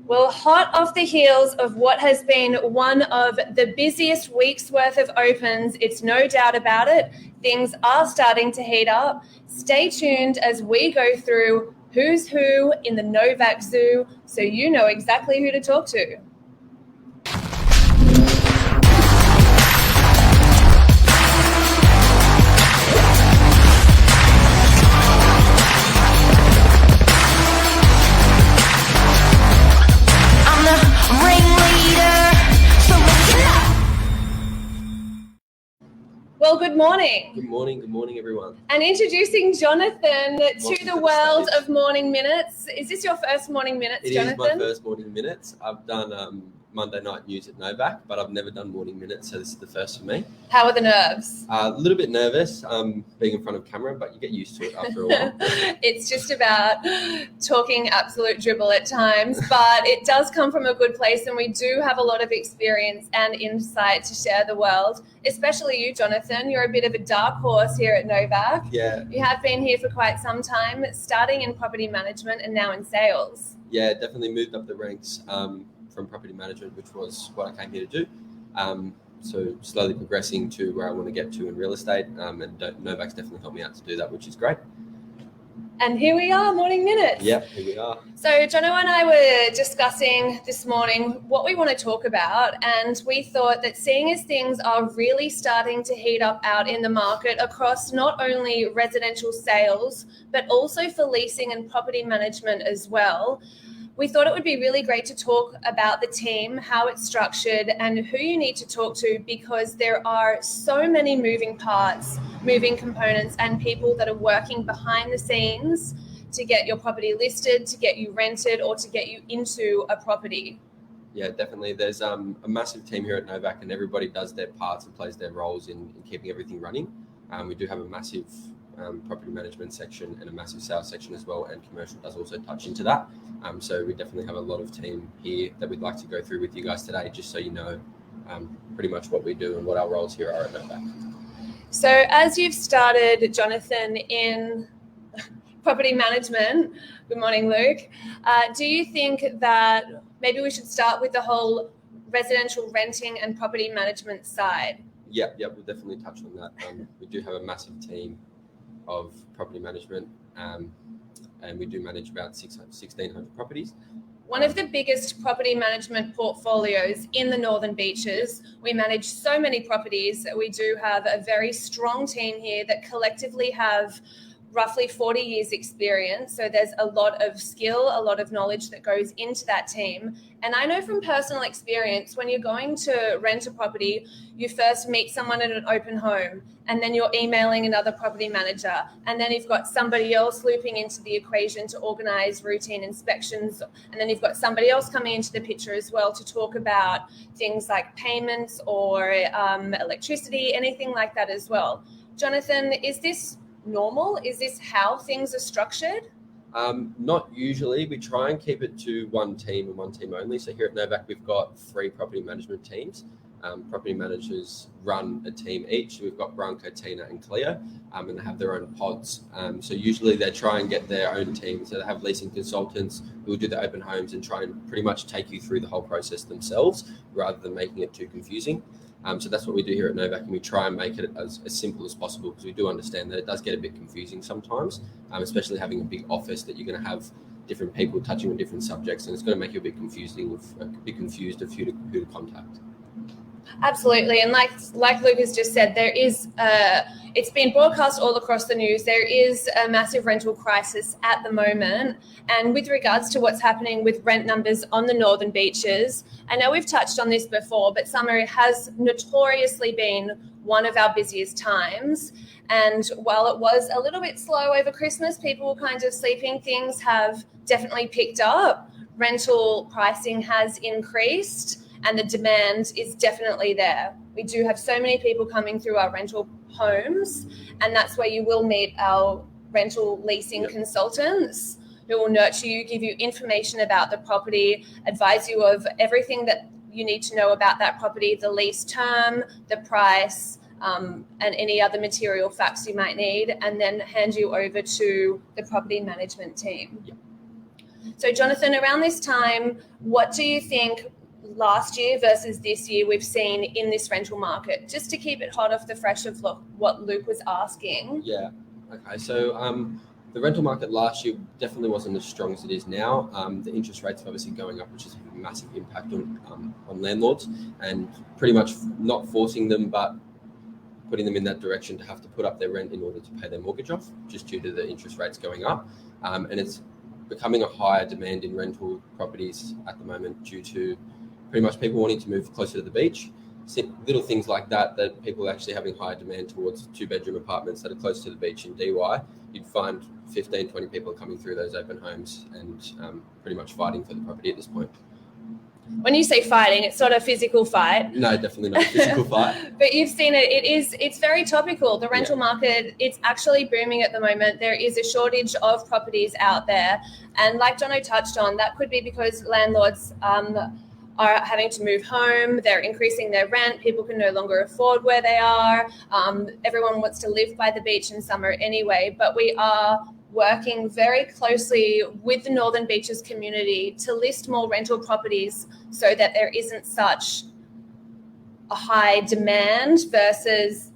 Well, hot off the heels of what has been one of the busiest weeks worth of opens, it's no doubt about it, things are starting to heat up. Stay tuned as we go through who's who in the Novak Zoo so you know exactly who to talk to. Well, good morning. Good morning, everyone. And introducing Jonathan to the world of Morning Minutes. Is this your first Morning Minutes, Jonathan? It is my first Morning Minutes. I've done Monday night news at Novak, but I've never done Morning Minutes, so this is the first for me. How are the nerves? A little bit nervous being in front of camera, but you get used to it after a while. It's just about talking absolute dribble at times, but it does come from a good place, and we do have a lot of experience and insight to share the world, especially you, Jonathan. You're a bit of a dark horse here at Novak. Yeah. You have been here for quite some time, starting in property management and now in sales. Yeah, definitely moved up the ranks from property management, which was what I came here to do. So slowly progressing to where I want to get to in real estate, and Novak's definitely helped me out to do that, which is great. And here we are, Morning Minutes. Yeah, here we are. So Jono and I were discussing this morning what we want to talk about, and we thought that seeing as things are really starting to heat up out in the market across not only residential sales, but also for leasing and property management as well, we thought it would be really great to talk about the team, how it's structured, and who you need to talk to, because there are so many moving parts, moving components, and people that are working behind the scenes to get your property listed, to get you rented, or to get you into a property. Yeah, definitely. There's a massive team here at Novak, and everybody does their parts and plays their roles in keeping everything running. We do have a massive property management section and a massive sales section as well, and commercial does also touch into that. So we definitely have a lot of team here that we'd like to go through with you guys today, just so you know pretty much what we do and what our roles here are at Novak. So as you've started, Jonathan, in property management, good morning, Luke, do you think that maybe we should start with the whole residential renting and property management side? Yeah, we'll definitely touch on that. We do have a massive team of property management, and we do manage about 1,600 properties. One of the biggest property management portfolios in the Northern Beaches. We manage so many properties. We do have a very strong team here that collectively have roughly 40 years experience. So there's a lot of skill, a lot of knowledge that goes into that team. And I know from personal experience, when you're going to rent a property, you first meet someone at an open home, and then you're emailing another property manager. And then you've got somebody else looping into the equation to organize routine inspections. And then you've got somebody else coming into the picture as well to talk about things like payments or electricity, anything like that as well. Jonathan, is this normal? Is this how things are structured? Not usually. We try and keep it to one team and one team only. So here at Novak, we've got 3 property management teams. Property managers run a team each. We've got Branko, Tina, and Cleo, and they have their own pods. So usually they try and get their own team. So they have leasing consultants who will do the open homes and try and pretty much take you through the whole process themselves, rather than making it too confusing. So that's what we do here at Novak, and we try and make it as simple as possible, because we do understand that it does get a bit confusing sometimes, especially having a big office that you're going to have different people touching on different subjects, and it's going to make you a bit confused of who to contact. Absolutely. And like Luke has just said, there is it's been broadcast all across the news. There is a massive rental crisis at the moment. And with regards to what's happening with rent numbers on the Northern Beaches, I know we've touched on this before, but summer has notoriously been one of our busiest times. And while it was a little bit slow over Christmas, people were kind of sleeping, things have definitely picked up. Rental pricing has increased, and the demand is definitely there. We do have so many people coming through our rental homes, and that's where you will meet our rental leasing consultants who will nurture you, give you information about the property, advise you of everything that you need to know about that property, the lease term, the price, and any other material facts you might need, and then hand you over to the property management team. Yep. So Jonathan, around this time, what do you think last year versus this year we've seen in this rental market? Just to keep it hot off the fresh of what Luke was asking. Yeah. Okay. So the rental market last year definitely wasn't as strong as it is now. The interest rates are obviously going up, which has a massive impact on landlords, and pretty much not forcing them, but putting them in that direction to have to put up their rent in order to pay their mortgage off, just due to the interest rates going up. And it's becoming a higher demand in rental properties at the moment due to pretty much people wanting to move closer to the beach. Little things like that people are actually having higher demand towards 2-bedroom apartments that are close to the beach in DY. You'd find 15, 20 people coming through those open homes and pretty much fighting for the property at this point. When you say fighting, it's not a physical fight. No, definitely not a physical fight. But you've seen it. It's very topical. The rental market, it's actually booming at the moment. There is a shortage of properties out there. And like Jono touched on, that could be because landlords are having to move home. They're increasing their rent. People can no longer afford where they are. Everyone wants to live by the beach in summer anyway. But we are working very closely with the Northern Beaches community to list more rental properties so that there isn't such a high demand versus,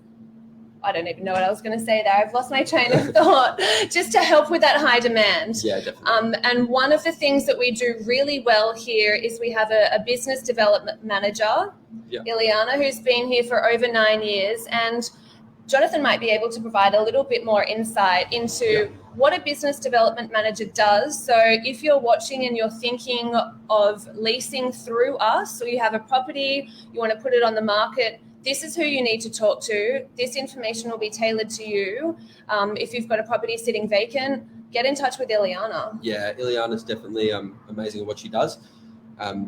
I don't even know what I was going to say there. I've lost my train of thought. Just to help with that high demand. Yeah, definitely. And one of the things that we do really well here is we have a business development manager, Ileana, who's been here for over 9 years. And Jonathan might be able to provide a little bit more insight into what a business development manager does. So if you're watching and you're thinking of leasing through us, or you have a property, you want to put it on the market, this is who you need to talk to. This information will be tailored to you. If you've got a property sitting vacant, get in touch with Ileana. Yeah, Ileana's definitely amazing at what she does.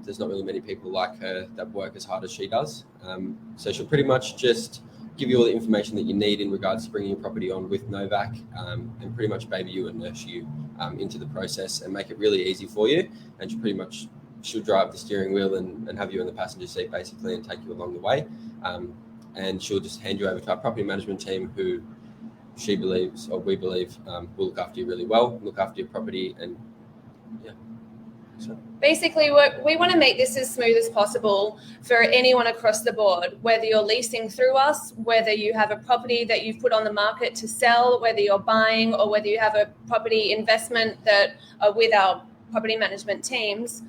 There's not really many people like her that work as hard as she does. So she'll pretty much just give you all the information that you need in regards to bringing your property on with Novak, and pretty much baby you and nurse you into the process and make it really easy for you. And she'll drive the steering wheel and have you in the passenger seat basically and take you along the way. And she'll just hand you over to our property management team, who we believe will look after you really well, look after your property, and so. Basically, we want to make this as smooth as possible for anyone across the board, whether you're leasing through us, whether you have a property that you've put on the market to sell, whether you're buying, or whether you have a property investment that are with our property management teams.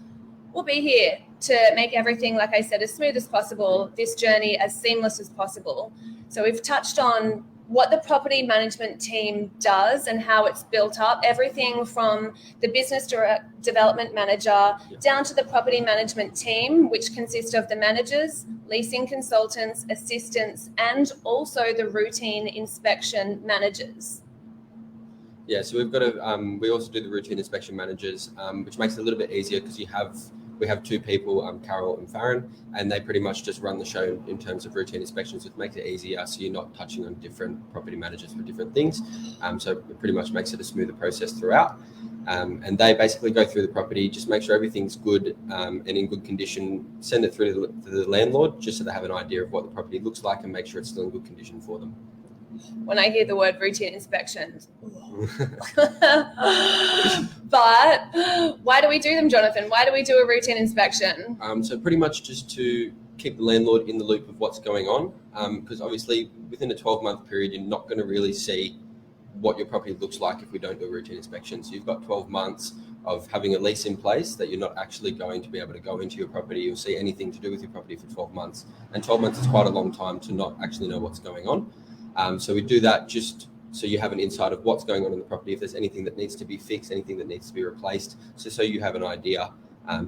We'll be here to make everything, like I said, as smooth as possible, this journey as seamless as possible. So we've touched on what the property management team does and how it's built up, everything from the business development manager down to the property management team, which consists of the managers, leasing consultants, assistants, and also the routine inspection managers. Yeah, so we've got we also do the routine inspection managers, which makes it a little bit easier because we have two people, Carol and Farron, and they pretty much just run the show in terms of routine inspections, which makes it easier so you're not touching on different property managers for different things. So it pretty much makes it a smoother process throughout. And they basically go through the property, just make sure everything's good and in good condition, send it through to the landlord just so they have an idea of what the property looks like and make sure it's still in good condition for them. When I hear the word routine inspections. But why do we do them, Jonathan? Why do we do a routine inspection? So pretty much just to keep the landlord in the loop of what's going on, because obviously within a 12-month period, you're not going to really see what your property looks like if we don't do a routine inspection. So you've got 12 months of having a lease in place that you're not actually going to be able to go into your property or see anything to do with your property for 12 months. And 12 months is quite a long time to not actually know what's going on. So we do that just so you have an insight of what's going on in the property, if there's anything that needs to be fixed, anything that needs to be replaced, so you have an idea,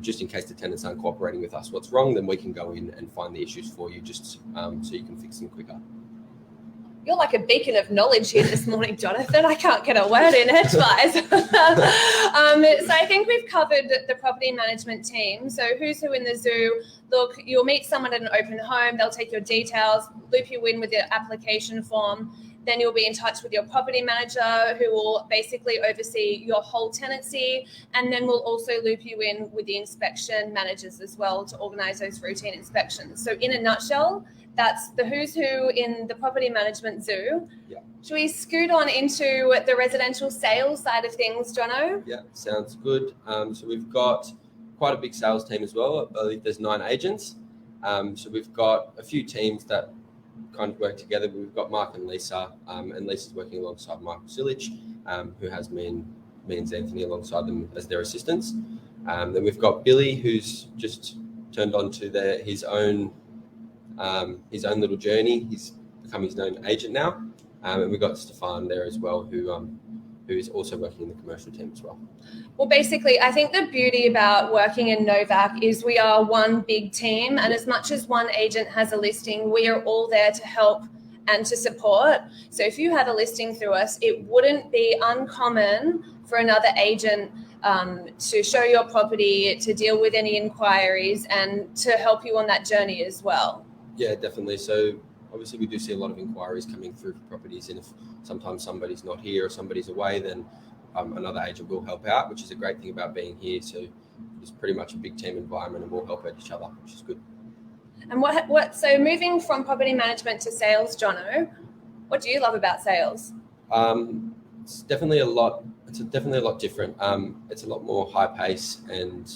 just in case the tenants aren't cooperating with us what's wrong, then we can go in and find the issues for you just so you can fix them quicker. You're like a beacon of knowledge here this morning, Jonathan. I can't get a word in edgewise. So I think we've covered the property management team. So who's who in the zoo? Look, you'll meet someone at an open home. They'll take your details, loop you in with the application form. Then you'll be in touch with your property manager, who will basically oversee your whole tenancy. And then we'll also loop you in with the inspection managers as well to organise those routine inspections. So in a nutshell, that's the who's who in the property management zoo. Yeah. Should we scoot on into the residential sales side of things, Jono? Yeah, sounds good. So we've got quite a big sales team as well. I believe there's 9 agents. So we've got a few teams that kind of work together. We've got Mark and Lisa, and Lisa's working alongside Michael Silich, who has me and Anthony alongside them as their assistants. Then we've got Billy, who's just turned on to his own little journey. He's become his own agent now. And we've got Stefan there as well, who is also working in the commercial team as well. Well, basically, I think the beauty about working in Novak is we are one big team, and as much as one agent has a listing, we are all there to help and to support. So if you have a listing through us, it wouldn't be uncommon for another agent to show your property, to deal with any inquiries, and to help you on that journey as well. Yeah, definitely. So obviously we do see a lot of inquiries coming through for properties, and if sometimes somebody's not here or somebody's away, then another agent will help out, which is a great thing about being here. So it's pretty much a big team environment, and we'll help out each other, which is good. And so moving from property management to sales, Jono, what do you love about sales? It's definitely a lot different. It's a lot more high pace and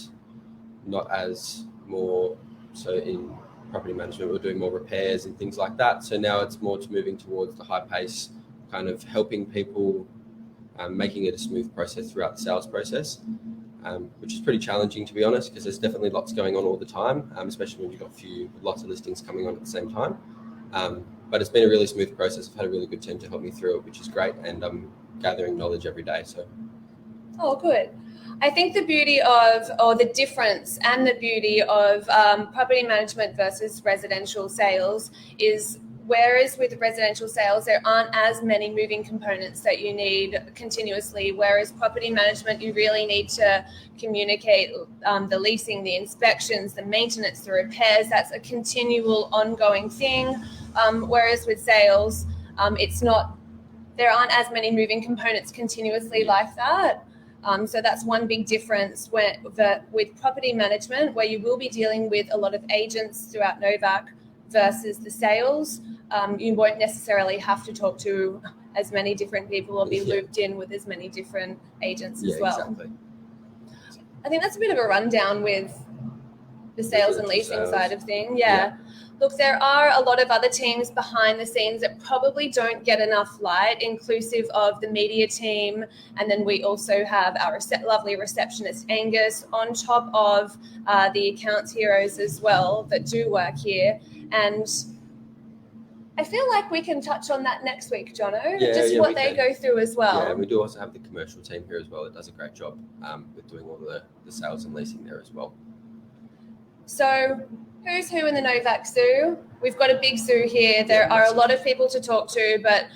not as more so in property management. We're doing more repairs and things like that. So now it's more to moving towards the high pace, kind of helping people, making it a smooth process throughout the sales process, which is pretty challenging, to be honest, because there's definitely lots going on all the time, especially when you've got lots of listings coming on at the same time. But it's been a really smooth process. I've had a really good team to help me through it, which is great, and I'm gathering knowledge every day. So. Oh, good. I think the beauty of, or the difference and the beauty of property management versus residential sales is, whereas with residential sales, there aren't as many moving components that you need continuously, whereas property management, you really need to communicate the leasing, the inspections, the maintenance, the repairs. That's a continual ongoing thing. Whereas with sales, there aren't as many moving components continuously like that. So that's one big difference with property management, where you will be dealing with a lot of agents throughout Novak versus the sales. You won't necessarily have to talk to as many different people or be looped in with as many different agents as well. Exactly. I think that's a bit of a rundown with the sales and leasing side of things. Yeah. Look, there are a lot of other teams behind the scenes that probably don't get enough light, inclusive of the media team. And then we also have our lovely receptionist, Angus, on top of the accounts heroes as well that do work here. And I feel like we can touch on that next week, Jono, what they go through as well. Yeah, and we do also have the commercial team here as well. It does a great job with doing all the sales and leasing there as well. So who's who in the Novak Zoo? We've got a big zoo here. There are a lot of people to talk to, but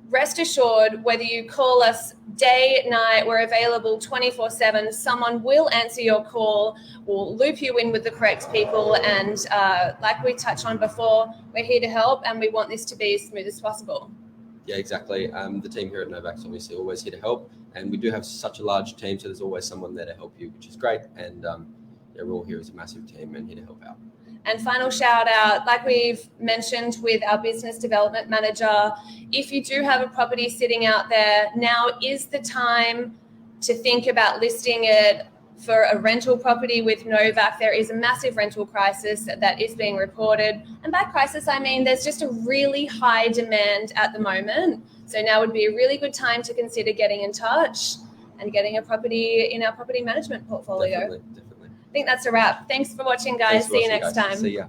rest assured, whether you call us day, night, we're available 24/7. Someone will answer your call. We'll loop you in with the correct people. And like we touched on before, we're here to help, and we want this to be as smooth as possible. Yeah, exactly. The team here at Novak's obviously always here to help. And we do have such a large team, so there's always someone there to help you, which is great. And we're all here as a massive team and here to help out. And final shout out, like we've mentioned with our business development manager, if you do have a property sitting out there, now is the time to think about listing it for a rental property with Novak. There is a massive rental crisis that is being reported. And by crisis, I mean there's just a really high demand at the moment. So now would be a really good time to consider getting in touch and getting a property in our property management portfolio. Definitely. I think that's a wrap. Thanks for watching, guys. See you next time. See ya.